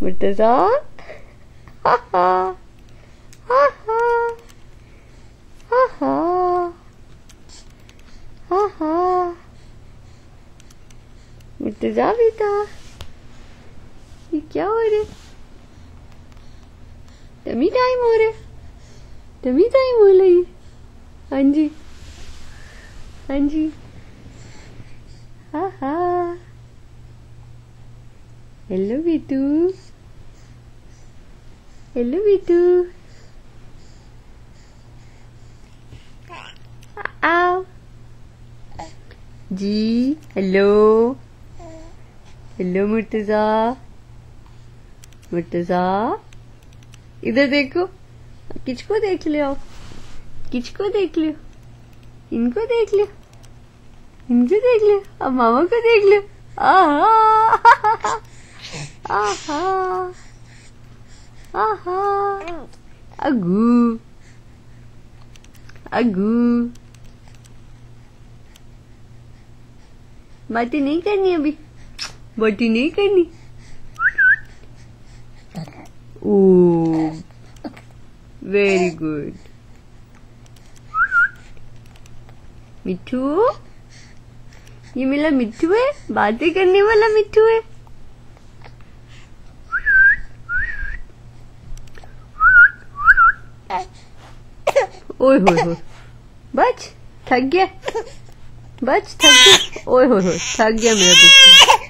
मुर्तजा हा हा हा हा हा हा हा हा मुर्तजा बेटा ये क्या हो रहा है? टमी टाइम हो रहा है, टमी टाइम हो रही है। हाँ जी हाँ जी हा हा हेलो बेटू, हेलो बेटू, आओ जी। हेलो हेलो मुर्तजा, मुर्तजा इधर देखो, किसको देख लियो, किसको देख लियो, इनको देख लियो, इनको देख लियो, अब मामा को देख लियो। आहा आहा आहा अगू अगू बातें नहीं करनी अभी, बातें नहीं करनी। ओ वेरी गुड मिठू, ये मेरा मिठू है, बातें करने वाला मिठू है। ओए होए होए बच थक गया, बच थक गया, ओए होए होए थक गया मेरा बिट्टू।